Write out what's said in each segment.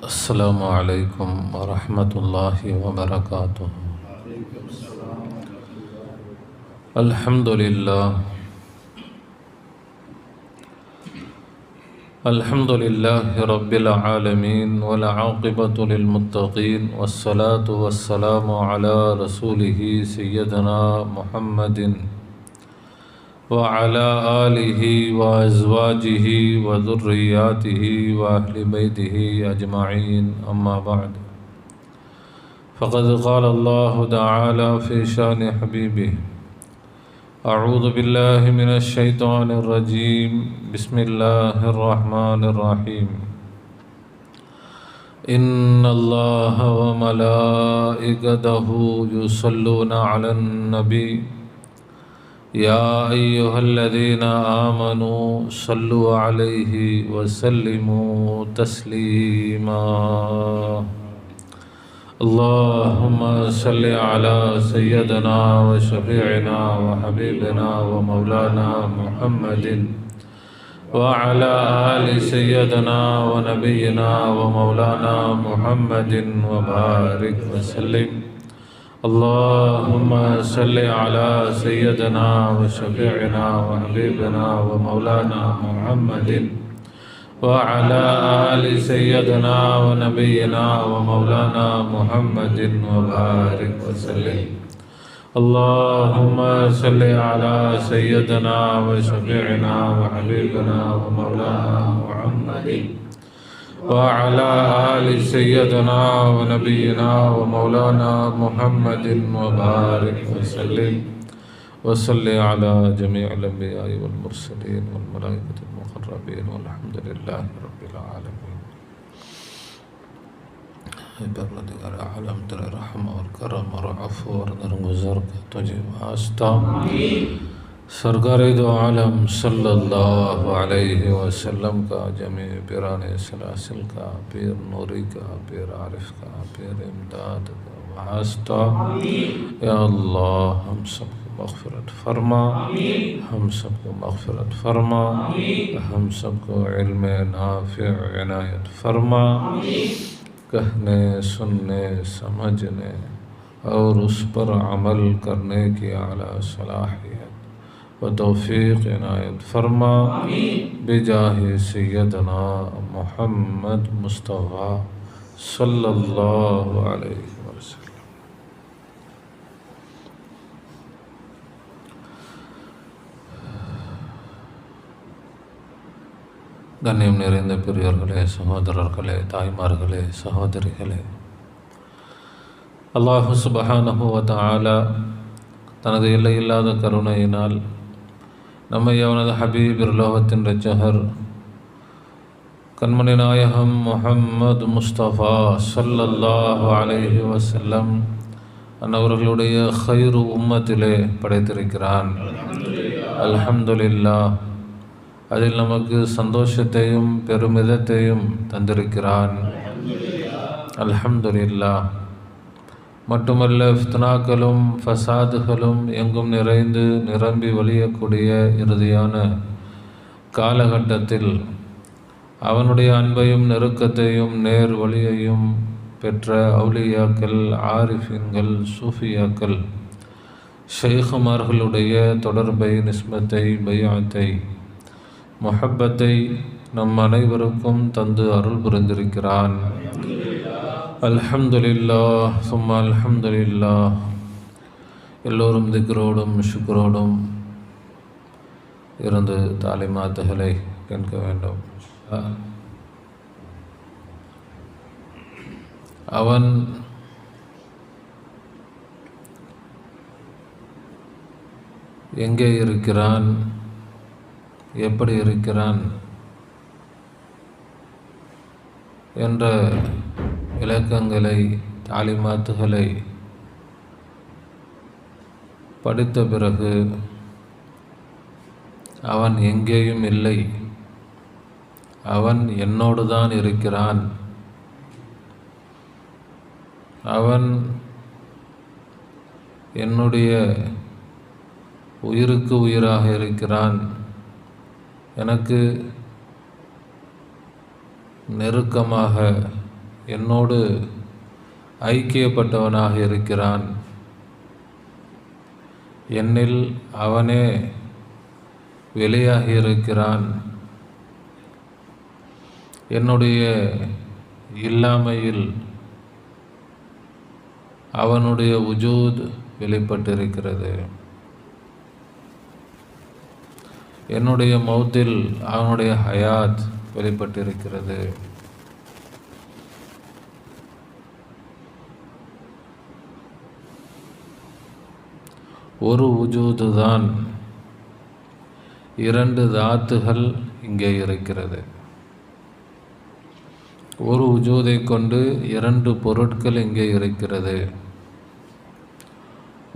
السلام عليكم ورحمة الله وبركاته. الحمد لله رب العالمين والعاقبة للمتقين والصلاة والسلام على رسوله سيدنا محمد وعلى آله وأزواجه وذرياته وأهل بيته أجمعين، أما بعد، فقد قال الله تعالى في شأن حبيبه: أعوذ بالله من الشيطان الرجيم، بسم الله الرحمن الرحيم. إن الله وملائكته يصلون على النبي يا أيها الذين آمنوا صلوا عليه وسلموا تسليما. اللهم صل على سيدنا وشفيعنا وحبيبنا ومولانا محمد وعلى آل سيدنا ونبينا ومولانا محمد وبارك وسلم. اللهم صل على سيدنا وشفيعنا وحبيبنا ومولانا محمد وعلى آل سيدنا ونبينا ومولانا محمد وبارك وسلم. اللهم صل على سيدنا وشفيعنا وحبيبنا ومولانا محمد وعلى آل سيدنا ونبينا ومولانا محمد وبارك وسلم. وصل على جميع الأنبياء والمرسلين والملائكة المقربين والحمد لله رب العالمين. परवरदिगार आलम तेरा रहम और करम और अफ़्व और दरगुज़र का तुझे वास्ता। सरकार दो आलम सल्लल्लाहु अलैहि वसल्लम का, जमी पीराने सलासिल का, पीर नूरी का, पीर आरिफ का, पीर इमदाद का वास्ता। या अल्लाह हम सबको मग़फ़िरत फरमा, हम सबको मग़फ़िरत फरमा, हम सबको इल्म नाफ़िअ इनायत फरमा, कहने सुनने समझने और उस पर अमल करने की आला सलाहियत व तौफ़ीक़ इनायत फरमा बिजाहि सय्यदना मुहम्मद मुस्तफ़ा सल्लल्लाहु अलैहि वसल्लम। கண்ணியம் நிறைந்த பெரியோர்களே, சகோதரர்களே, தாய்மார்களே, சகோதரிகளே, அல்லாஹு சுப்ஹானஹு வ தஆலா தனது எல்லையில்லாத கருணையினால் நம்மை அவனது ஹபீப் லோகத்தின் இரட்சகர் கண்மணி நாயகம் முஹம்மது முஸ்தஃபா ஸல்லல்லாஹு அலைஹி வஸல்லம் அன்னவர்களுடைய ഖൈറു உம்மத்திலே படைத்திருக்கிறான். அல்ஹம்துலில்லாஹ். அதில் நமக்கு சந்தோஷத்தையும் பெருமிதத்தையும் தந்திருக்கிறான். அல்ஹம்துலில்லாஹ். மட்டுமல்ல, ஃபித்னாக்களும் ஃபசாதுகளும் எங்கும் நிறைந்து நிரம்பி வழியக்கூடிய இறுதியான காலகட்டத்தில் அவனுடைய அன்பையும் நெருக்கத்தையும் நேர் வழியையும் பெற்ற அவுலியாக்கள், ஆரிஃபின்கள், சூஃபியாக்கள், ஷைഖுமார்களுடைய தொடர்பை, நிஸ்பத்தை, பைஅத்தை, முஹப்பத்தை நம் அனைவருக்கும் தந்து அருள் புரிந்திருக்கிறான். அல்ஹம்துலில்லாஹ் சும்மா அல்ஹம்துலில்லாஹ். எல்லோரும் திக்ரோடும் ஷுக்ரோடும் இருந்து தாலிமாத்துகளை கேட்க வேண்டும். அவன் எங்கே இருக்கிறான், எப்படி இருக்கிறான் என்ற விளக்கங்களை, தாலிமாத்துகளை படித்த பிறகு அவன் எங்கேயும் இல்லை, அவன் என்னோடு தான் இருக்கிறான், அவன் என்னுடைய உயிருக்கு உயிராக இருக்கிறான், எனக்கு நெருக்கமாக என்னோடு ஐக்கியப்பட்டவனாக இருக்கிறான். என்னில் அவனே வெளியாகி இருக்கிறான். என்னுடைய இல்லாமையில் அவனுடைய உஜூத் வெளிப்பட்டிருக்கிறது. என்னுடைய மௌத்தில் அவனுடைய ஹயாத் வெளிப்பட்டிருக்கிறது. ஒரு உஜூது தான், இரண்டு தாத்துகள் இங்கே இருக்கிறது. ஒரு உஜூதை கொண்டு இரண்டு பொருட்கள் இங்கே இருக்கிறது.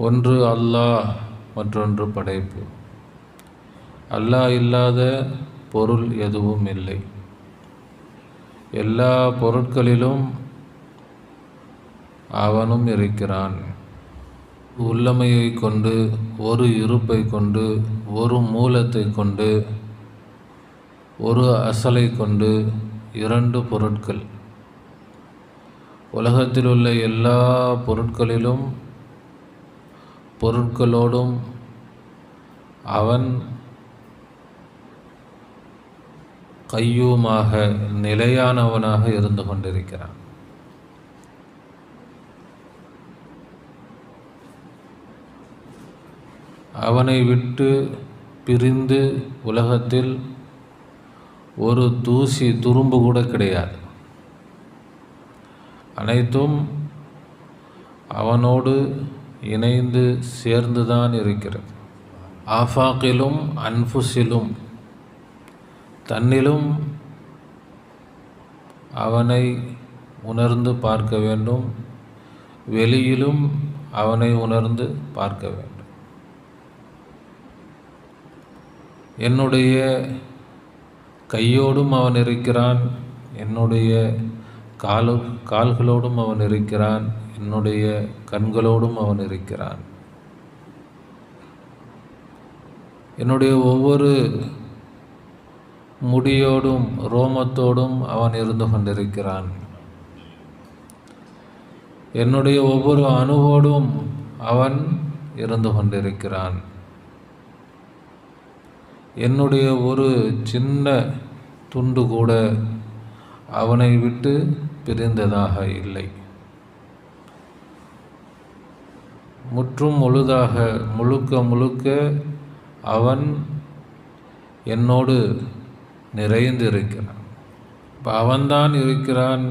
ஒன்று அல்லாஹ், மற்றொன்று படைப்பு. அல்லாஹ் இல்லாத பொருள் எதுவும் இல்லை. எல்லா பொருட்களிலும் அவனும் இருக்கிறான். உள்ளமையை கொண்டு, ஒரு இருப்பை கொண்டு, ஒரு மூலத்தை கொண்டு, ஒரு அசலை கொண்டு இரண்டு பொருட்கள். உலகத்தில் உள்ள எல்லா பொருட்களோடும் அவன் கையூமாக, நிலையானவனாக இருந்து கொண்டிருக்கிறான். அவனை விட்டு பிரிந்து உலகத்தில் ஒரு தூசி துரும்பு கூட கிடையாது. அனைத்தும் அவனோடு இணைந்து சேர்ந்துதான் இருக்கிறது. ஆஃபாக்கிலும் அன்ஃபுஸிலும், தன்னிலும் அவனை உணர்ந்து பார்க்க வேண்டும், வெளியிலும் அவனை உணர்ந்து பார்க்க வேண்டும். என்னுடைய கையோடும் அவன் இருக்கிறான், என்னுடைய கால்களோடும் அவன் இருக்கிறான், என்னுடைய கண்களோடும் அவன் இருக்கிறான். என்னுடைய ஒவ்வொரு முடியோடும் ரோமத்தோடும் அவன் இருந்து கொண்டிருக்கிறான். என்னுடைய ஒவ்வொரு அணுவோடும் அவன் இருந்து கொண்டிருக்கிறான். என்னுடைய ஒரு சின்ன துண்டு கூட அவனை விட்டு பிரிந்ததாக இல்லை. முற்றும் முழுதாக, முழுக்க அவன் என்னோடு நிறைந்திருக்கிறான். இப்போ அவன்தான் இருக்கிறான்,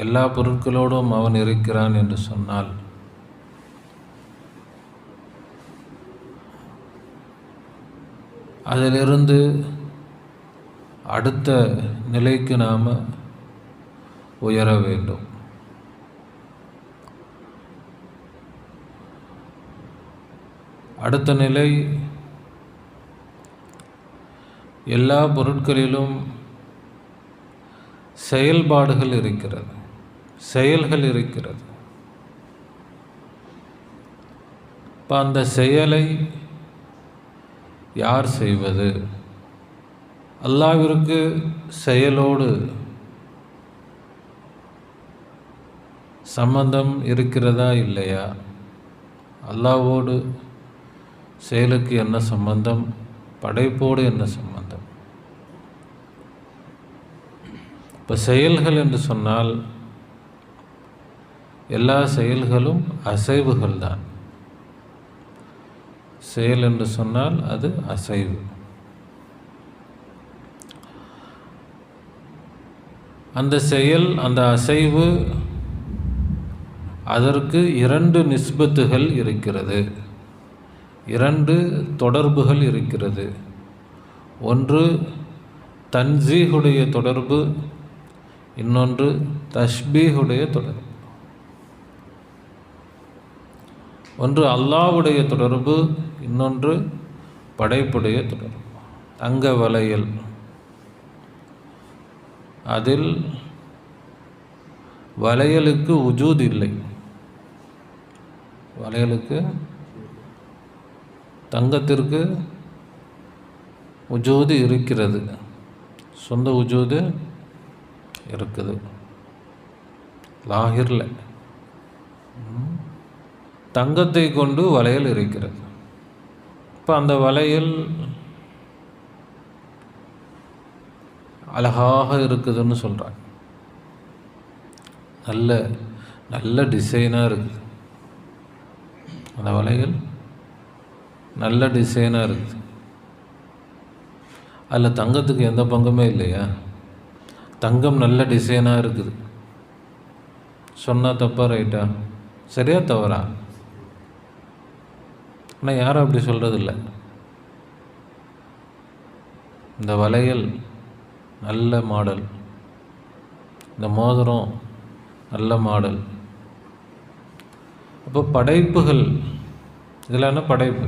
எல்லா பொருட்களோடும் அவன் இருக்கிறான் என்று சொன்னால், அதிலிருந்து அடுத்த நிலைக்கு நாம் உயர வேண்டும். அடுத்த நிலை, எல்லா பொருட்களிலும் செயல்பாடுகள் இருக்கிறது, செயல்கள் இருக்கிறது. இப்போ அந்த செயலை யார் செய்வது? அல்லாஹ்விற்கு செயலோடு சம்பந்தம் இருக்கிறதா இல்லையா? அல்லாஹ்வோடு செயலுக்கு என்ன சம்பந்தம்? படைப்போடு என்ன சம்பந்தம்? இப்போ செயல்கள் என்று சொன்னால் எல்லா செயல்களும் அசைவுகள் தான். செயல் என்று சொன்னால் அது அசைவு. அந்த செயல், அந்த அசைவு, அதற்கு இரண்டு நிஸ்பத்துகள் இருக்கிறது, இரண்டு தொடர்புகள் இருக்கிறது. ஒன்று தன்சீஹுடைய தொடர்பு, இன்னொன்று தஷ்பீஹுடைய தொடர்பு. ஒன்று அல்லாஹ்வுடைய தொடர்பு, இன்னொன்று படைப்புடைய தொடர்பு. தங்க வளையல், அதில் வளையலுக்கு உஜூத் இல்லை. வளையலுக்கு, தங்கத்திற்கு உஜூது இருக்கிறது, சொந்த உஜூது இருக்குது. லாகிரில் தங்கத்தை கொண்டு வளையல் இருக்கிறது. இப்போ அந்த வளையல் அழகாக இருக்குதுன்னு சொல்கிறாங்க. நல்ல நல்ல டிசைனாக இருக்குது அந்த வளையல், நல்ல டிசைனாக இருக்குது. அதில் தங்கத்துக்கு எந்த பங்குமே இல்லையா? தங்கம் நல்ல டிசைனாக இருக்குது. சொன்னால் தப்பா ரைட்டா? சரியா தவறா? ஆனால் யாரும் அப்படி சொல்கிறதில்ல. இந்த வளையல் நல்ல மாடல், இந்த மோதிரம் நல்ல மாடல். அப்போ படைப்புகள், இதில் என்ன படைப்பு?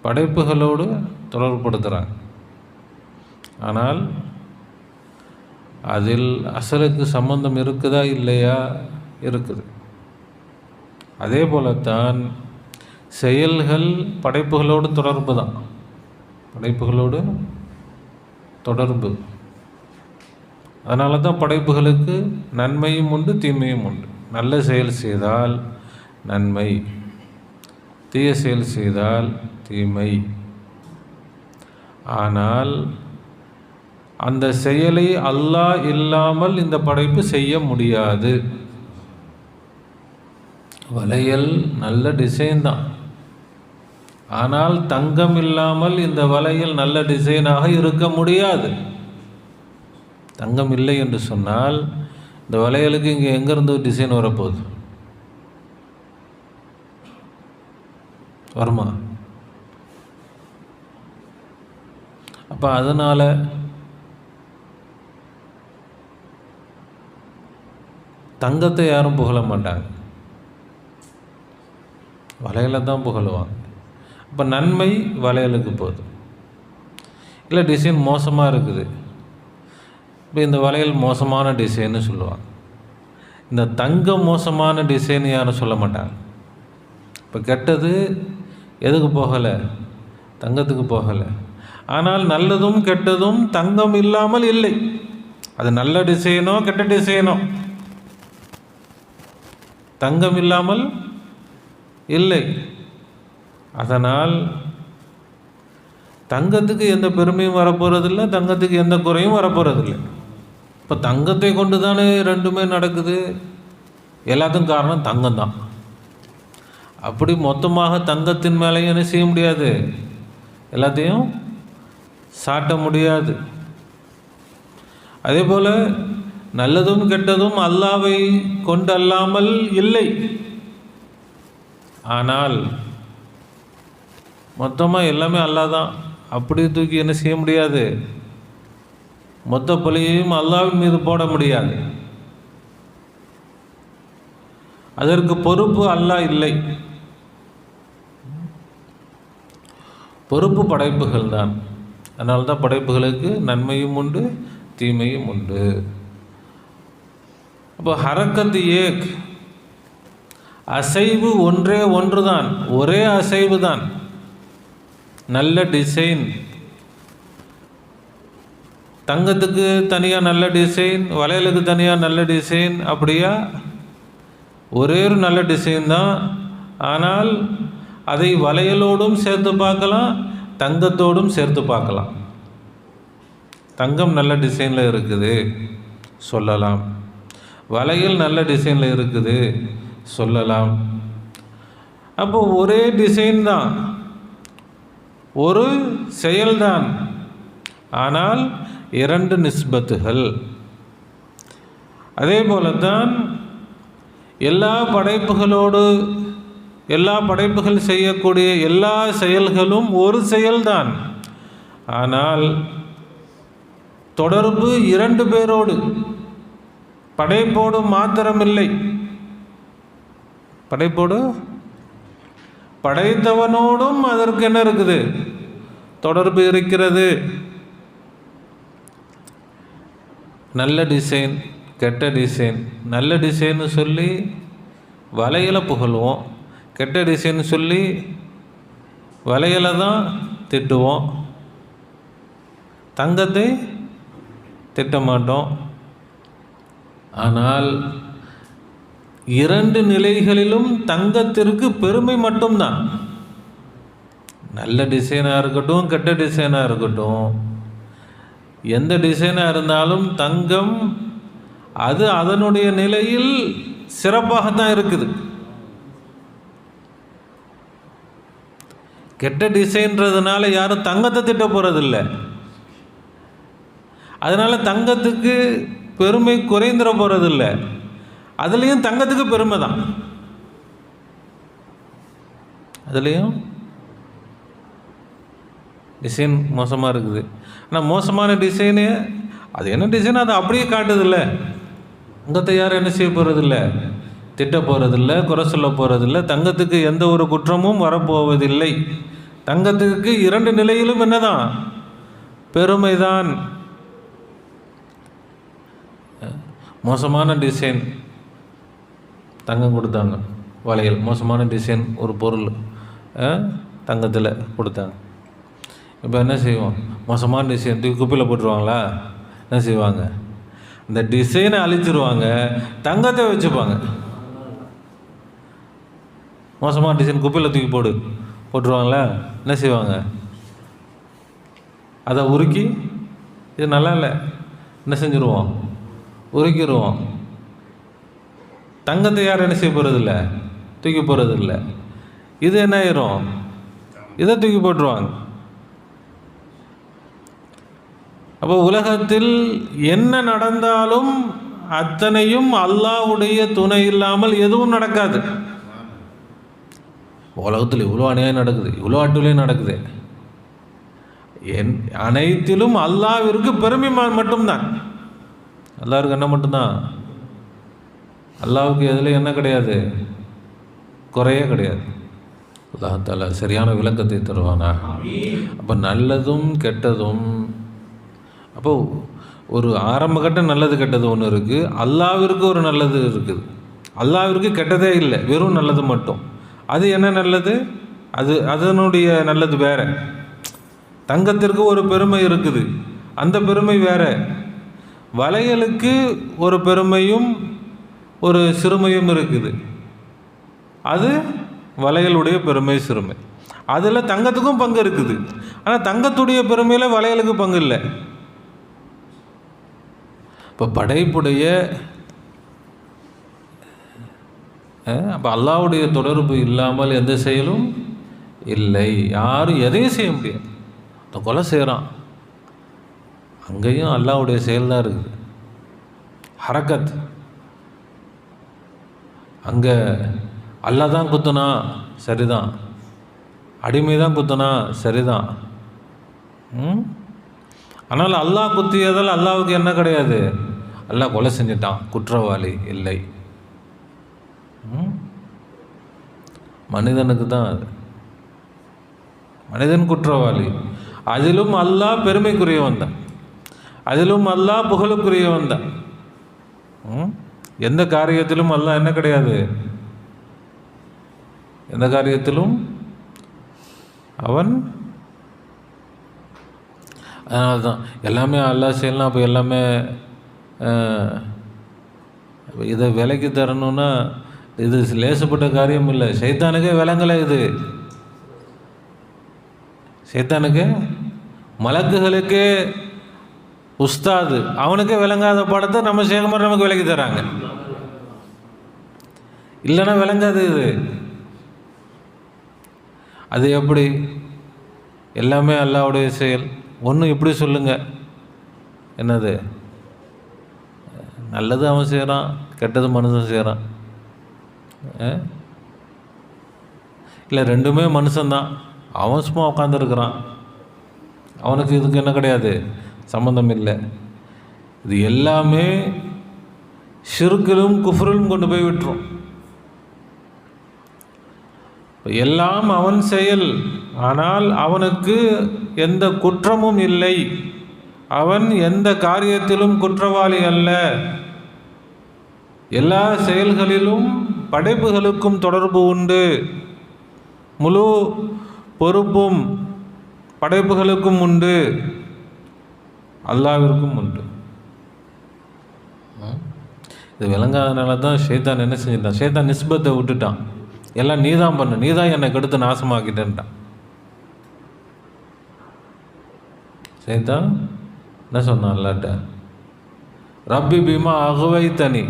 படைப்புகளோடு தொடர்புபடுத்துகிறாங்க. ஆனால் அதில் அசலுக்கு சம்பந்தம் இருக்குதா இல்லையா? இருக்குது. அதே போலத்தான் செயல்கள் படைப்புகளோடு தொடர்பு தான். படைப்புகளோடு தொடர்பு. அதனால தான் படைப்புகளுக்கு நன்மையும் உண்டு, தீமையும் உண்டு. நல்ல செயல் செய்தால் நன்மை, தீய செயல் செய்தால் தீமை. ஆனால் அந்த செயலை அல்லாஹ் இல்லாமல் இந்த படைப்பு செய்ய முடியாது. வளையல் நல்ல டிசைன் தான், ஆனால் தங்கம் இல்லாமல் இந்த வளையல் நல்ல டிசைனாக இருக்க முடியாது. தங்கம் இல்லை என்று சொன்னால் இந்த வளையலுக்கு இங்கே எங்கேருந்து டிசைன் வரப்போகுது? வருமா? அப்போ அதனால் தங்கத்தை யாரும் புகழ மாட்டாங்க, வளையலை தான் புகழுவாங்க. இப்போ நன்மை வளையலுக்கு போகுது. இல்லை டிசைன் மோசமாக இருக்குது, இப்போ இந்த வளையல் மோசமான டிசைன்னு சொல்லுவாங்க. இந்த தங்கம் மோசமான டிசைன் யாரும் சொல்ல மாட்டாங்க. இப்போ கெட்டது எதுக்கு போகலை? தங்கத்துக்கு போகலை. ஆனால் நல்லதும் கெட்டதும் தங்கம் இல்லாமல் இல்லை. அது நல்ல டிசைனோ கெட்ட டிசைனோ தங்கம் இல்லாமல் இல்லை. அதனால் தங்கத்துக்கு எந்த பெருமையும் வரப்போகிறதில்லை, தங்கத்துக்கு எந்த குறையும் வரப்போகிறதில்லை. இப்போ தங்கத்தை கொண்டு தானே ரெண்டுமே நடக்குது. எல்லாத்துக்கும் காரணம் தங்கம் தான். அப்படி மொத்தமாக தங்கத்தின் மேலேயும் என்ன செய்ய முடியாது, எல்லாத்தையும் சாட்ட முடியாது. அதே போல் நல்லதும் கெட்டதும் அல்லாவை கொண்டு அல்லாமல் இல்லை. ஆனால் மொத்தமாக எல்லாமே அல்லாஹ் தான். அப்படி தூக்கி என்ன செய்ய முடியாது, மொத்த பழியையும் அல்லாஹ்வின் மீது போட முடியாது. அதற்கு பொறுப்பு அல்லாஹ் இல்லை. பொறுப்பு படைப்புகள் தான். அதனால தான் படைப்புகளுக்கு நன்மையும் உண்டு, தீமையும் உண்டு. அப்போ ஹரக்கத் ஏக், அசைவு ஒன்றே ஒன்று தான், ஒரே அசைவு தான். நல்ல டிசைன், தங்கத்துக்கு தனியாக நல்ல டிசைன், வளையலுக்கு தனியாக நல்ல டிசைன், அப்படியா? ஒரே ஒரு நல்ல டிசைன் தான். ஆனால் அதை வளையலோடும் சேர்த்து பார்க்கலாம், தங்கத்தோடும் சேர்த்து பார்க்கலாம். தங்கம் நல்ல டிசைனில் இருக்குது சொல்லலாம், வளையல் நல்ல டிசைனில் இருக்குது சொல்லலாம். அப்போ ஒரே டிசைன் தான், ஒரு செயல்தான். ஆனால் இரண்டு நிஸ்பத்துகள். அதே போலத்தான் எல்லா படைப்புகளோடு, எல்லா படைப்புகள் செய்யக்கூடிய எல்லா செயல்களும் ஒரு செயல்தான். ஆனால் தொடர்பு இரண்டு பேரோடு, படைப்போடு மாத்திரமில்லை. படைப்போடு, படைத்தவனோடும் அதற்கு என்ன இருக்குது, தொடர்பு இருக்கிறது. நல்ல டிசைன், கெட்ட டிசைன். நல்ல டிசைன்னு சொல்லி வளையலை புகழ்வோம், கெட்ட டிசைன் சொல்லி வளையலை தான் திட்டுவோம், தங்கத்தை திட்டமாட்டோம். ஆனால் 2 நிலைகளிலும் தங்கத்திற்கு பெருமை மட்டும்தான். நல்ல டிசைனாக இருக்கட்டும், கெட்ட டிசைனாக இருக்கட்டும், எந்த டிசைனாக இருந்தாலும் தங்கம் அது அதனுடைய நிலையில் சிறப்பாகத்தான் இருக்குது. கெட்ட டிசைன்றதுனால யாரும் தங்கத்தை திட்ட போகிறதில்ல. அதனால் தங்கத்துக்கு பெருமை குறைந்துட போகிறதில்ல. அதுலேயும் தங்கத்துக்கு பெருமை தான். அதுலேயும் டிசைன் மோசமாக இருக்குது. ஆனால் மோசமான டிசைனு அது என்ன டிசைன் அதை அப்படியே காட்டுதில்ல. தங்கத்தை யாரும் என்ன செய்ய போகிறதில்ல, திட்ட போகிறதில்ல, குறை சொல்ல போகிறதில்ல. தங்கத்துக்கு எந்த ஒரு குற்றமும் வரப்போவதில்லை. தங்கத்துக்கு 2 நிலையிலும் என்னதான், பெருமைதான். மோசமான டிசைன் தங்கம் கொடுத்தாங்க, வளையல் மோசமான டிசைன் ஒரு பொருள் தங்கத்தில் கொடுத்தாங்க. இப்போ என்ன செய்வோம், மோசமான டிசைன் தூக்கி குப்பையில் போட்டுருவாங்களா? என்ன செய்வாங்க, இந்த டிசைனை அழிச்சிருவாங்க, தங்கத்தை வச்சுப்பாங்க. மோசமான டிசைன் குப்பையில் தூக்கி போட்டுருவாங்களா? என்ன செய்வாங்க, அதை உருக்கி இது நல்லா இல்லை என்ன செஞ்சுருவோம், உருக்கிடுவோம். தங்கத்தை யாரும் என்ன செய்ய போகிறதில்ல, தூக்கி போகிறதில்ல. இது என்ன ஆயிரும், இதை தூக்கி போட்டுருவாங்க. அப்போ உலகத்தில் என்ன நடந்தாலும் அத்தனையும் அல்லாஹ்வுடைய துணை இல்லாமல் எதுவும் நடக்காது. உலகத்தில் இவ்வளோ அநியாயம் நடக்குது, இவ்வளோ அட்டுலையும் நடக்குது. அனைத்திலும் அல்லாஹ்விற்கு பெருமை மட்டும்தான். அல்லாஹ்வுக்கு என்ன மட்டும்தான், அல்லாஹ்வுக்கு எதில் என்ன கிடையாது, குறையே கிடையாது. அல்லாஹ் தஆலா சரியான விளக்கத்தை தருவானா. அப்போ நல்லதும் கெட்டதும், அப்போ ஒரு ஆரம்பகட்ட நல்லது கெட்டது ஒன்று இருக்குது, அல்லாஹ்விற்கு ஒரு நல்லது இருக்குது. அல்லாஹ்விற்கு கெட்டதே இல்லை, வெறும் நல்லது மட்டும். அது என்ன நல்லது, அது அதனுடைய நல்லது வேற. தங்கத்திற்கு ஒரு பெருமை இருக்குது, அந்த பெருமை வேற. வளையலுக்கு ஒரு பெருமையும் ஒரு சிறுமையும் இருக்குது, அது வளையலுடைய பெருமை சிறுமை. அதில் தங்கத்துக்கும் பங்கு இருக்குது, ஆனால் தங்கத்துடைய பெருமையில் வளையலுக்கு பங்கு இல்லை. இப்போ படைப்புடைய அப்போ அல்லாஹ்வுடைய தொடர்பு இல்லாமல் எந்த செயலும் இல்லை. யாரும் எதையும் செய்ய முடியாது. இந்த கொலை செய்கிறான், அங்கேயும் அல்லாஹ்வுடைய செயல் தான் இருக்குது. ஹரக்கத், அங்கே அல்லாஹ் தான் குத்துனா சரிதான், அடிமை தான் குத்துனா சரிதான். ஆனால் அல்லாஹ் குத்தியதால் அல்லாஹ்வுக்கு என்ன கிடையாது, அல்லாஹ் கொலை செஞ்சிட்டான், குற்றவாளி இல்லை. மனிதனுக்கு தான் அது, மனிதன் குற்றவாளி. அதிலும் அல்லாஹ் பெருமைக்குரியவன் தான், அதிலும் அல்லாஹ் புகழுக்குரியவன் தான். எந்த காரியத்திலும் அல்லாஹ் என்ன கிடையாது, எந்த காரியத்திலும் அவன். அதனால தான் எல்லாமே அல்லாஹ் செய்யலாம். அப்போ எல்லாமே இதை விலைக்கு தரணுன்னா இது லேசப்பட்ட காரியம் இல்லை. சைத்தானுக்கே விளங்கலை இது. சைத்தானுக்கு, மலக்குகளுக்கே உஸ்தாது, அவனுக்கே விளங்காத பாடத்தை நம்ம சேகமாக நமக்கு விளக்கி தராங்க. இல்லைன்னா விளங்காது இது. அது எப்படி, எல்லாமே அல்லாஹ்வுடைய செயல். ஒன்று இப்படி சொல்லுங்க, என்னது நல்லது அவன் செய்கிறான், கெட்டது மனுஷன் செய்கிறான். இல்லை ரெண்டுமே மனுஷன்தான், அவன் சும்மா உட்காந்துருக்கிறான், அவனுக்கு இதுக்கு என்ன கிடையாது, சம்மந்தம் இல்லை. இது எல்லாமே ஷிர்கிலும் குஃப்ரிலும் கொண்டு போய் விட்டுரும். எல்லாம் அவன் செயல், ஆனால் அவனுக்கு எந்த குற்றமும் இல்லை, அவன் எந்த காரியத்திலும் குற்றவாளி அல்ல. எல்லா செயல்களிலும் படைப்புகளுக்கும் தொடர்பு உண்டு, முழு பொறுப்பும் படைப்புகளுக்கும் உண்டு, அல்லாஹ்விற்கும் உண்டு. இது விளங்காதனால தான் ஷைத்தான் என்ன செஞ்சிட்டான், ஷைத்தான் நிஸ்பத்தை விட்டுட்டான். எல்லாம் நீ தான் பண்ணு, நீ தான் என்னை கெடுத்து நாசமாக்கிட்டேன்ட்டான். ஷைத்தான் என்ன சொன்னான் அல்லாட்ட, ரப்பி பீமா அகுவை தனி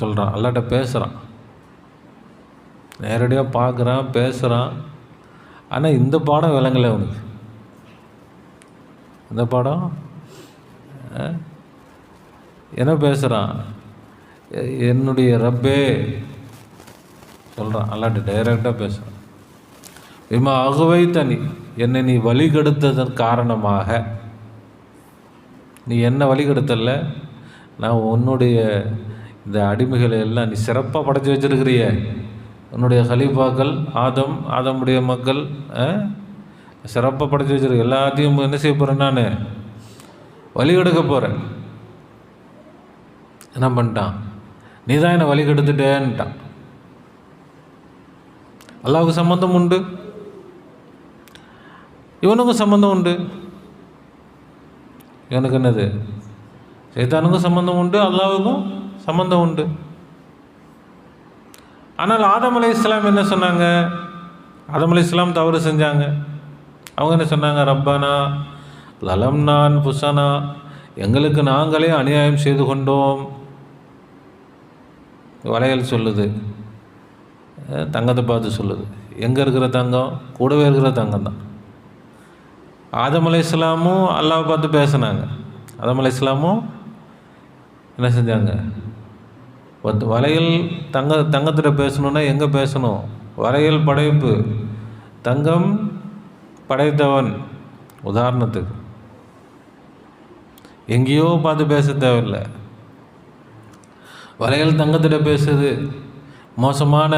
சொல்கிறான். அல்லாட்ட பேசுகிறான், நேரடியாக பார்க்குறான், பேசுகிறான். ஆனால் இந்த பாடம் விளங்கலை அவனுக்கு. இந்த பாடம் என்ன பேசுகிறான், என்னுடைய ரப்பே சொல்கிறான். அல்லாட்ட டைரெக்டாக பேசுகிறான். பீமா அகுவை தனி, என்னை நீ வழிகெடுத்ததன் காரணமாக, நீ என்ன வழிகெடுத்தல, நான் உன்னுடைய இந்த அடிமைகளை எல்லாம் நீ சிறப்பாக படைச்சி வச்சிருக்கிறிய. உன்னுடைய ஹலீஃபாக்கள் ஆதமுடைய மக்கள் சிறப்பாக படைச்சி வச்சிருக்க. எல்லாத்தையும் என்ன செய்ய போகிறேன், நான் வழிகெடுக்க போகிறேன். என்ன பண்ணிட்டான், நீ தான் என்னை வழிகெடுத்துட்டேன்ட்டான். அல்லாஹ்வுக்கு சம்பந்தம் உண்டு, இவனுக்கும் சம்பந்தம் உண்டு. இவனுக்கு என்னது, சைத்தானுக்கும் சம்பந்தம் உண்டு, அல்லாஹ்வுக்கும் சம்பந்தம் உண்டு. ஆனால் ஆதம் அலைஹிஸ்ஸலாம் என்ன சொன்னாங்க, ஆதம் அலைஹிஸ்ஸலாம் தவறு செஞ்சாங்க. அவங்க என்ன சொன்னாங்க, ரப்பானா லலம்னா அன்ஃபுஸனா, எங்களுக்கு நாங்களே அநியாயம் செய்து கொண்டோம். வளையல் சொல்லுது, தங்கத்தை பார்த்து சொல்லுது. எங்கே இருக்கிற தங்கம், கூடவே இருக்கிற தங்கம் தான். ஆதம் அலைஹிஸ்ஸலாமும் அல்லாஹ்வை பார்த்து பேசினாங்க. ஆதம் அலைஹிஸ்ஸலாமும் என்ன செஞ்சாங்க, வளையல் தங்கத்திட்ட பேசணுன்னா எங்கே பேசணும், வளையல் படைப்பு, தங்கம் படைத்தவன். உதாரணத்துக்கு எங்கேயோ பார்த்து பேச தேவையில்லை. வளையல் தங்கத்திட்ட பேசுது, மோசமான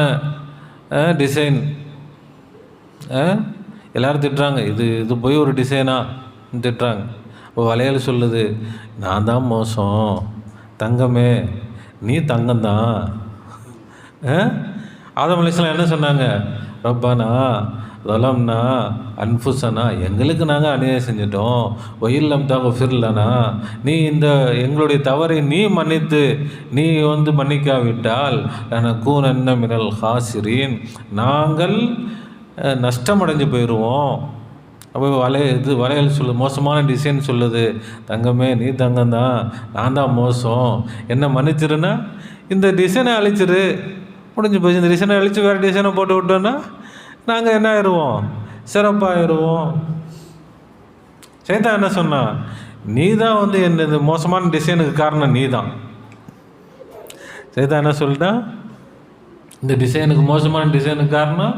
டிசைன். எல்லோரும் திட்டுறாங்க, இது போய் ஒரு டிசைனா திட்டுறாங்க. இப்போ வளையல் சொல்லுது, நான் தான் மோசம், தங்கமே நீ தங்கம்தான். ஆதம் அலைஹிஸ்ஸலாம் என்ன சொன்னாங்க, ரப்பானா லலம்னா அன்ஃபுஸனா, எங்களுக்கு நாங்கள் அநியாயம் செஞ்சிட்டோம். வயில்லம் தக்ஃபிர்லனா, நீ இந்த எங்களுடைய தவறை நீ மன்னித்து நீ மன்னிக்காவிட்டால் லனகூனன்ன மினல் ஹாசிரீன், நாங்கள் நஷ்டமடைஞ்சு போயிடுவோம். அப்போ வளையல் சொல்லு, மோசமான டிசைன் சொல்லுது, தங்கமே நீ தங்கம்தான், நான் தான் மோசம், என்ன மன்னிச்சிருன்னா இந்த டிசைனை அழிச்சிரு, முடிஞ்சு போச்சு. இந்த டிசைனை அழித்து வேறு டிசைனை போட்டு விட்டோன்னா நாங்கள் என்ன ஆயிடுவோம், சிறப்பாகிடுவோம். சைத்தான் என்ன சொன்னான், நீ தான் என்ன இந்த மோசமான டிசைனுக்கு காரணம் நீ தான். சைத்தான் என்ன சொல்லிட்டான், இந்த டிசைனுக்கு மோசமான டிசைனுக்கு காரணம்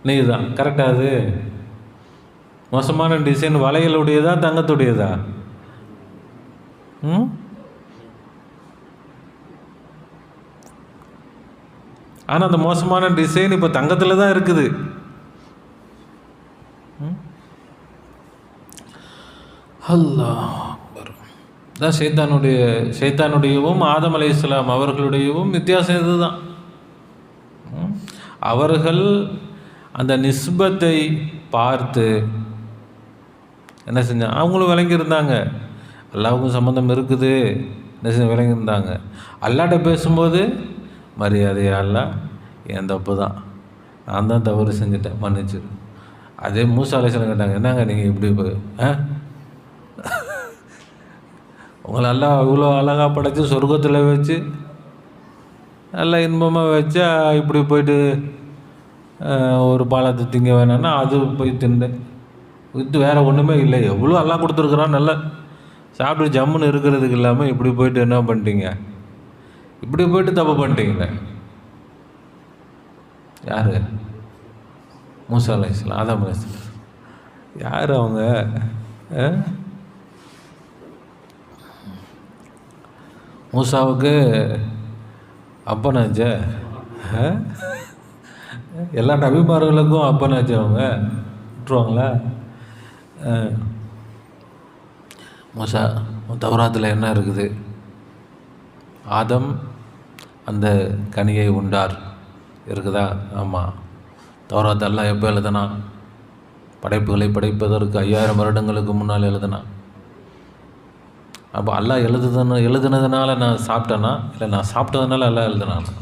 நீ தான். கரெக்டாக அது மோசமான டிசைன் வளையலுடையதா தங்கத்துடையதா? ஆனால் அந்த மோசமான டிசைன் இப்போ தங்கத்தில் தான் இருக்குது. அல்லாஹ் தான் சைத்தானுடையவும் ஆதம் அலைஹிஸ்ஸலாம் அவர்களுடையவும் வித்தியாசம் இதுதான். அவர்கள் அந்த நிஸ்பத்தை பார்த்து என்ன செஞ்சாங்க, அவங்களும் விளங்கியிருந்தாங்க, அல்லாஹ்வுக்கும் சம்மந்தம் இருக்குது, என்ன செஞ்ச விளங்கியிருந்தாங்க. அல்லாஹ்ட்ட பேசும்போது மரியாதையா அல்லாஹ் என் தப்பு தான், நான் தான் தவறு செஞ்சுட்டேன், மன்னிச்சிரு. அதே மூசா அலைஹிஸ்ஸலாம் கேட்டாங்க, என்னங்க நீங்கள் இப்படி உங்களை எல்லாம் இவ்வளோ அழகாக படைச்சி சொர்க்கத்தில் வச்சு நல்லா இன்பமாக வச்சா இப்படி போயிட்டு ஒரு பாலத்தை திங்க வேணான்னா அது போய் தின்னு இது வேறு ஒன்றுமே இல்லை, எவ்வளோ எல்லாம் கொடுத்துருக்குறான், நல்லா சாப்பிட்டு ஜம்முன்னு இருக்கிறதுக்கு இல்லாமல் இப்படி போயிட்டு என்ன பண்ணிட்டீங்க, இப்படி போயிட்டு தப்பு பண்ணிட்டீங்களே. யார்? மூசா அலைஹிஸ்ஸலாம், ஆதம் அலைஹிஸ்ஸலாம். யார் அவங்க? மூசாவுக்கு அப்பனாச்சே, எல்லா நபிமார்களுக்கும் அப்பனாச்சு. அவங்க விட்டுருவாங்களா? மூசா, தௌராத்தில் என்ன இருக்குது? ஆதம் அந்த கனியை உண்டார் இருக்குதா? ஆமாம். தௌராத் அல்லாஹ் எப்போ எழுதுனா? படைப்புகளை படைப்பதற்கு 5000 வருடங்களுக்கு முன்னால் எழுதுனா. அப்போ அல்லாஹ் எழுதுனதுனால நான் சாப்பிட்டேன்னா, இல்லை நான் சாப்பிட்டதுனால அல்லாஹ் எழுதுனானா?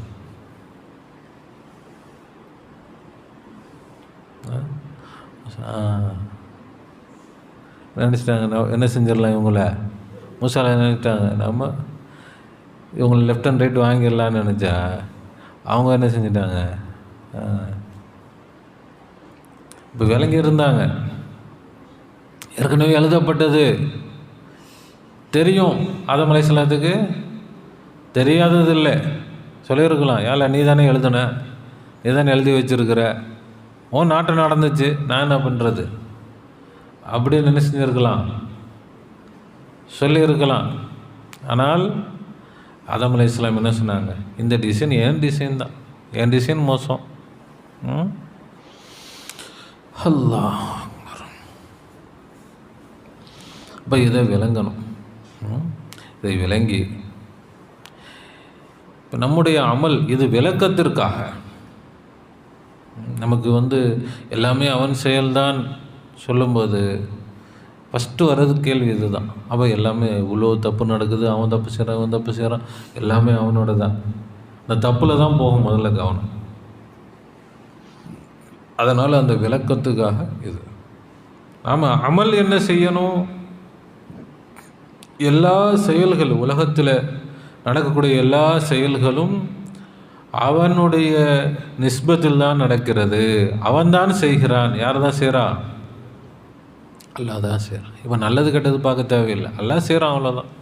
நினச்சிட்டாங்க என்ன செஞ்சிடலாம் இவங்கள, மூசால நினைச்சிட்டாங்க நம்ம இவங்களை லெஃப்ட் அண்ட் ரைட் வாங்கிடலான்னு நினச்சா அவங்க என்ன செஞ்சிட்டாங்க, இப்போ விளங்கி இருந்தாங்க. ஏற்கனவே எழுதப்பட்டது தெரியும் ஆதம் அலைஹிஸ்ஸலாத்துக்கு, தெரியாதது இல்லை. சொல்லியிருக்கலாம், ஏல நீ தானே எழுதுன, நீ தானே எழுதி வச்சுருக்கிற, ஓ நாட்டம் நடந்துச்சு, நான் என்ன பண்ணுறது அப்படின்னு நினச்சிருக்கலாம், சொல்லியிருக்கலாம். ஆனால் ஆதம் அலைஹிஸ்ஸலாம் என்ன சொன்னாங்க, இந்த டிசைன் என் டிசைன் தான், என் டிசைன் மோசம். அல்லாஹ் இப்போ இதை விளங்கணும். இதை விளங்கி இப்போ நம்முடைய அமல் இது விளக்கத்திற்காக, நமக்கு எல்லாமே அவன் செயல்தான் சொல்லும்போது ஃபஸ்ட்டு வர்றது கேள்வி இது தான். அப்போ எல்லாமே இவ்வளோ தப்பு நடக்குது, அவன் தப்பு செய்கிறான், அவன் தப்பு செய்கிறான், எல்லாமே அவனோட தான். இந்த தப்பில் தான் போகும் முதல்ல கவனம். அதனால் அந்த விளக்கத்துக்காக இது. ஆமாம், அமல் என்ன செய்யணும், எல்லா செயல்களும் உலகத்தில் நடக்கக்கூடிய எல்லா செயல்களும் அவனுடைய நிஸ்பத்தில் தான் நடக்கிறது. அவன்தான் செய்கிறான். யார் தான் செய்கிறான்? அல்லாஹ் தான் செய்கிறான். இப்போ நல்லது கெட்டது பார்க்க தேவையில்லை, அல்லாஹ் செய்கிறான், அவ்வளோதான்.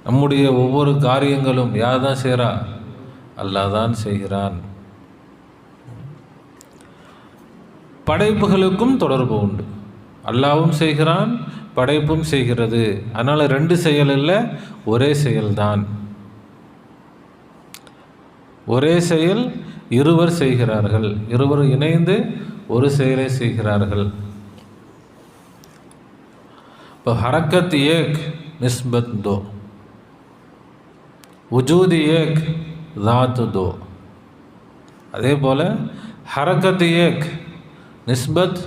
நம்முடைய ஒவ்வொரு காரியங்களும் யார் தான் செய்கிறா? அல்லாஹ் தான் செய்கிறான். படைப்புகளுக்கும் தொடர்பு உண்டு. அல்லாஹ்வும் செய்கிறான், படைப்பும் செய்கிறது. அதனால் ரெண்டு செயல் இல்லை, ஒரே செயல்தான். ஒரே செயல் இருவர் செய்கிறார்கள், இருவர் இணைந்து ஒரு செயலை செய்கிறார்கள். இப்போ ஹரக்கத் ஏக் நிஸ்பத் தோ, வஜூத் ஏக் தாத் தோ. அதே போல் ஹரக்கத் ஏக் நிஸ்பத்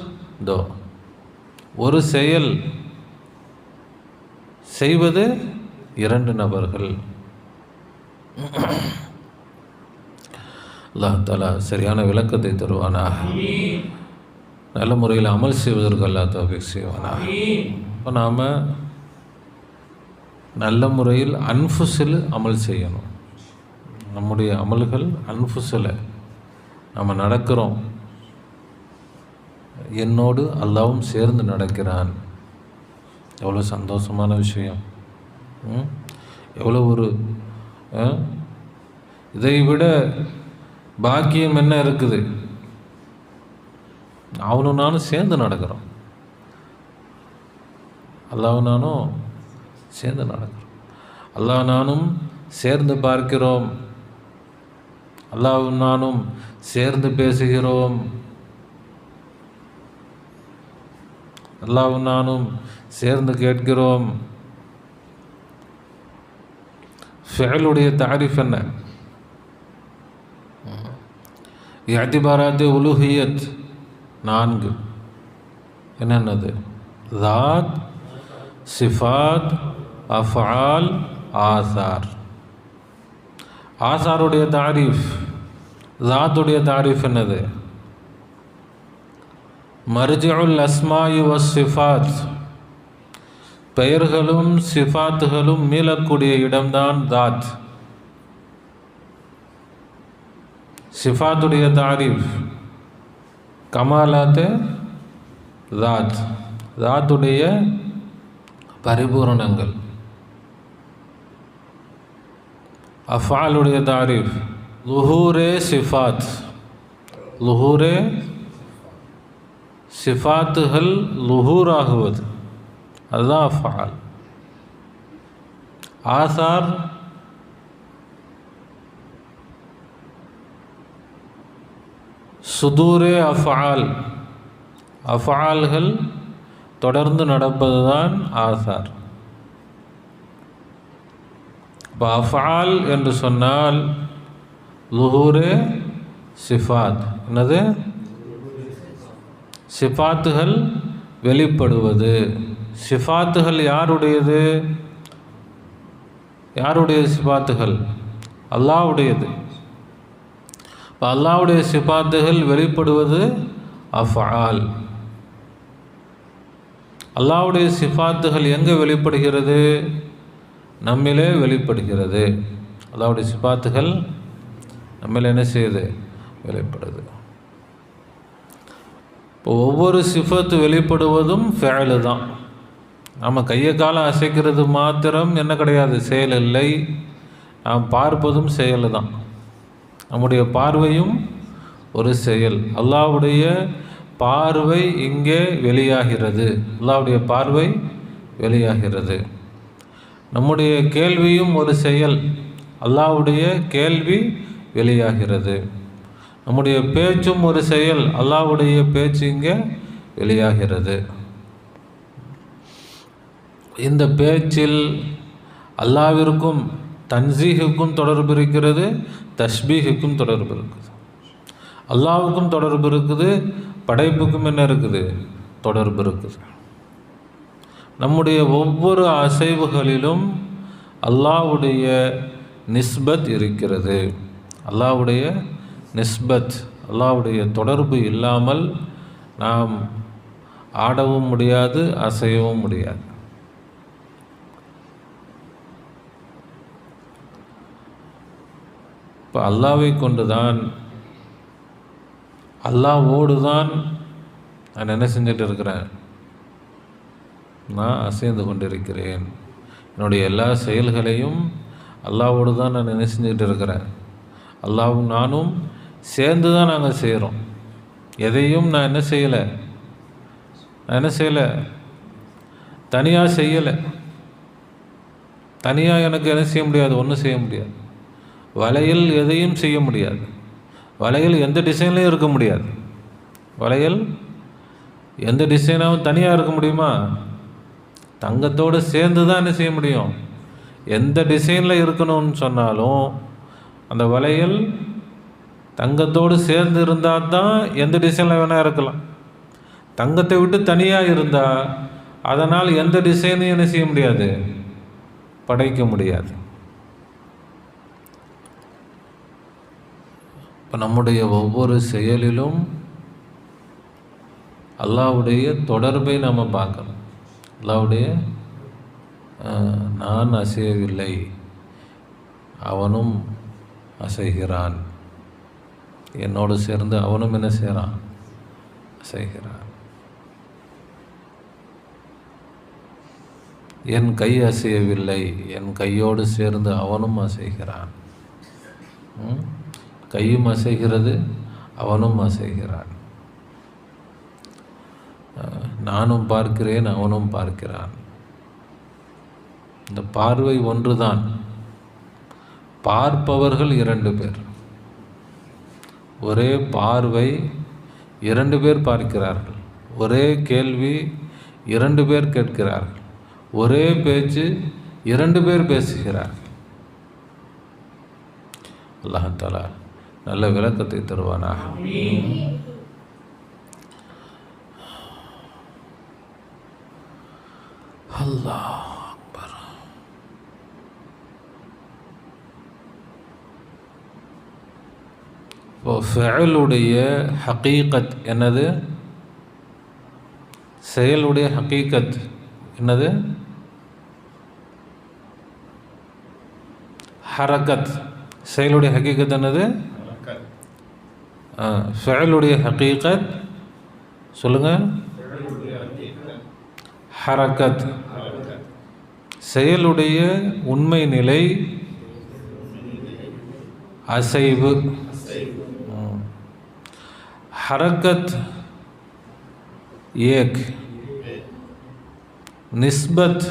தோ, ஒரு செயல் செய்வது இரண்டு நபர்கள். அல்லாஹ் தஆலா சரியான விளக்கத்தை தருவானாக, நல்ல முறையில் அமல் செய்வதற்கு அல்லாஹ் தௌஃபீக் செய்வானாக. இப்போ நாம் நல்ல முறையில் அன்ஃபுஸில் அமல் செய்யணும். நம்முடைய அமல்கள் அன்ஃபுஸில் நம்ம நடக்கிறோம், என்னோடு அல்லாவும் சேர்ந்து நடக்கிறான். எவ்வளோ சந்தோஷமான விஷயம், எவ்வளோ ஒரு இதை விட பாக்கியம் என்ன இருக்குது? அவனும் நானும் சேர்ந்து நடக்கிறோம், அல்லாவும் நானும் சேர்ந்து நடக்கிறோம், அல்லாஹ் நானும் சேர்ந்து பார்க்கிறோம், அல்லாவும் நானும் சேர்ந்து பேசுகிறோம், அல்லாவும் நானும் சேர்ந்து கேட்கிறோம். ஃபிஅலுடைய தாரிஃப் என்ன? இஅ்திபாராத் உலூஹியத் 4 என்னென்னது? ذات, சிஃபாத், அஃஆல், ஆசார். ஆசாருடைய தாரிஃப், ذاتுடைய தாரிஃப் என்னது? மர்ஜிஉல் அஸ்மாஇ வஸ்ஸிஃபாத், பெயர்களும் சிஃபாத்துகளும் மீளக்கூடிய இடம்தான் தாத். சிஃபாத்துடைய தாரிஃப் கமாலாத் தாத், தாத்துடைய பரிபூரணங்கள். அஃஆலுடைய தாரிஃப் லுஹூரே சிஃபாத், லுஹூரே சிஃபாத்துகள் லுஹூராகுவது, அதுதான் அஃஆல். ஆசார் சுதூரே அஃஆல், அஃஆல்கள் தொடர்ந்து நடப்பது தான் ஆசார். இப்போ அஃஆல் என்று சொன்னால் லுஹூரே சிஃபாத், என்னது? சிஃபாத்துகள் வெளிப்படுவது, சிஃபாத்துகள் யாருடையது? யாருடைய சிஃபாத்துகள்? அல்லாஹ்வுடையது. இப்போ அல்லாஹ்வுடைய சிஃபாத்துகள் வெளிப்படுவது அஃஆல். அல்லாஹ்வுடைய சிஃபாத்துகள் எங்கே வெளிப்படுகிறது? நம்மிலே வெளிப்படுகிறது. அல்லாஹ்வுடைய சிஃபாத்துகள் நம்மில் என்ன செய்யுது? வெளிப்படுது. இப்போ ஒவ்வொரு சிஃபத்து வெளிப்படுவதும் ஃபெயலு தான். நம்ம கையை காலம் அசைக்கிறது மாத்திரம் என்ன கிடையாது, செயல் இல்லை. நாம் பார்ப்பதும் செயல் தான். நம்முடைய பார்வையும் ஒரு செயல். அல்லாஹ்வுடைய பார்வை இங்கே வெளியாகிறது. அல்லாஹ்வுடைய பார்வை வெளியாகிறது. நம்முடைய கேள்வியும் ஒரு செயல். அல்லாஹ்வுடைய கேள்வி வெளியாகிறது. நம்முடைய பேச்சும் ஒரு செயல். அல்லாஹ்வுடைய பேச்சு இங்கே வெளியாகிறது. இந்த பேச்சில் அல்லாஹ்விற்கும் தன்சீஹுக்கும் தொடர்பு இருக்கிறது, தஸ்பீஹுக்கும் தொடர்பு இருக்குது. அல்லாஹ்வுக்கும் தொடர்பு இருக்குது, படைப்புக்கும் என்ன இருக்குது? தொடர்பு இருக்குது. நம்முடைய ஒவ்வொரு அசைவுகளிலும் அல்லாஹ்வுடைய நிஸ்பத் இருக்கிறது. அல்லாஹ்வுடைய நிஸ்பத், அல்லாஹ்வுடைய தொடர்பு இல்லாமல் நாம் ஆடவும் முடியாது, அசையவும் முடியாது. இப்போ அல்லாஹ்வை கொண்டு தான், அல்லாஹ்வோடு தான் நான் என்ன செஞ்சுட்டு இருக்கிறேன்? நான் அசைந்து கொண்டிருக்கிறேன். என்னுடைய எல்லா செயல்களையும் அல்லாஹ்வோடு தான் நான் என்ன செஞ்சுக்கிட்டு இருக்கிறேன்? அல்லாஹ்வும் நானும் சேர்ந்து தான் நாங்கள் செய்கிறோம். எதையும் நான் என்ன செய்யலை, தனியாக செய்யலை. தனியாக எனக்கு என்ன செய்ய முடியாது? ஒன்றும் செய்ய முடியாது. வளையல் எதையும் செய்ய முடியாது. வளையல் எந்த டிசைன்லையும் இருக்க முடியாது. வளையல் எந்த டிசைனாகவும் தனியாக இருக்க முடியுமா? தங்கத்தோடு சேர்ந்து தான் என்ன செய்ய முடியும்? எந்த டிசைனில் இருக்கணும்னு சொன்னாலும் அந்த வளையல் தங்கத்தோடு சேர்ந்து இருந்தால் தான் எந்த டிசைனில் வேணால் இருக்கலாம். தங்கத்தை விட்டு தனியாக இருந்தால் அதனால் எந்த டிசைனையும் என்ன செய்ய முடியாது? படைக்க முடியாது. இப்போ நம்முடைய ஒவ்வொரு செயலிலும் அல்லாஹ்வுடைய தொடர்பை நம்ம பார்க்கணும். அல்லாஹ்வுடைய நான் அசையவில்லை, அவனும் அசைகிறான், என்னோடு சேர்ந்து அவனும் என்ன செய்கிறான்? அசைகிறான். என் கை அசையவில்லை, என் கையோடு சேர்ந்து அவனும் அசைகிறான். கையும் அசைகிறது, அவனும் அசைகிறான். நானும் பார்க்கிறேன், அவனும் பார்க்கிறான். இந்த பார்வை ஒன்றுதான். பார்ப்பவர்கள் 2 பேர். ஒரே பார்வை 2 பேர் பார்க்கிறார்கள். ஒரே கேள்வி 2 பேர் கேட்கிறார்கள். ஒரே பேச்சு 2 பேர் பேசுகிறார்கள். அல்லாஹ் தஆலா நல்ல விளக்கத்தை தருவானாக. அல்லாஹ் அக்பர். இப்போ ஃபஅலுடைய ஹகீகத் என்னது? செயலுடைய ஹகீகத் என்னது? ஹரக்கத். செயலுடைய ஹகீகத் என்னது? ஃபஅலுடைய ஹகீகத் சொல்லுங்க. ஹரக்கத். செயலுடைய உண்மை நிலை அசைவு. ஹரக்கத் ஏக், நிஸ்பத்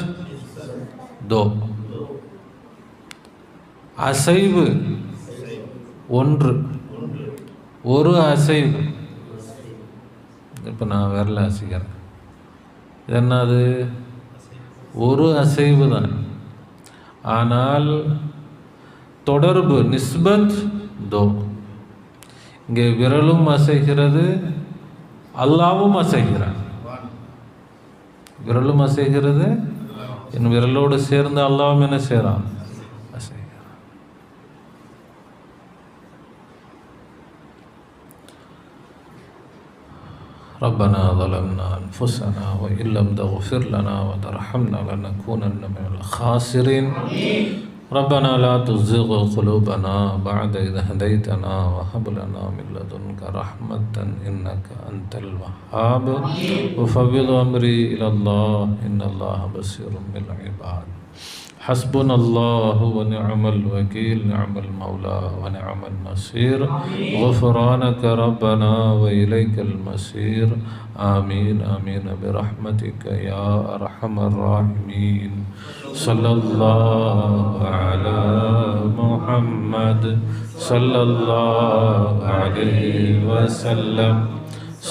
2. அசைவு 1. ஒரு அசைவு. இப்போ நான் விரல அசைக்கிறேன், இது என்னது? ஒரு அசைவு தான். ஆனால் தொடர்பு நிஸ்பத் 2. இங்கே விரலும் அசைகிறது, அல்லாவும் அசைகிறான். விரலும் அசைகிறது, என் விரலோடு சேர்ந்து அல்லாஹ்வும் என்ன செய்கிறான், அசைகிறான். ربنا ظلمنا أنفسنا وإن لم تغفر لنا وترحمنا لنكونن من الخاسرين. ربنا لا تزغ قلوبنا بعد إذ هديتنا وهب لنا من لدنك رحمة إنك أنت الوهاب. وفوض أمري إلى الله إن الله بصير بالعباد. حسبنا الله ونعم الوكيل، نعم المولى ونعم النصير. غفرانك ربنا وإليك المصير. آمين آمين برحمتك يا أرحم الراحمين. صلى الله على محمد صلى الله عليه وسلم.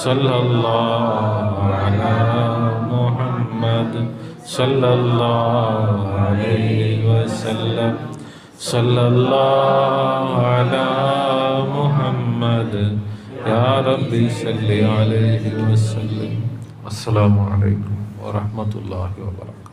صلى الله على محمد صلى الله عليه وسلم. صلى الله على محمد يا ربي صل عليه وسلم. السلام عليكم ورحمة الله وبركاته.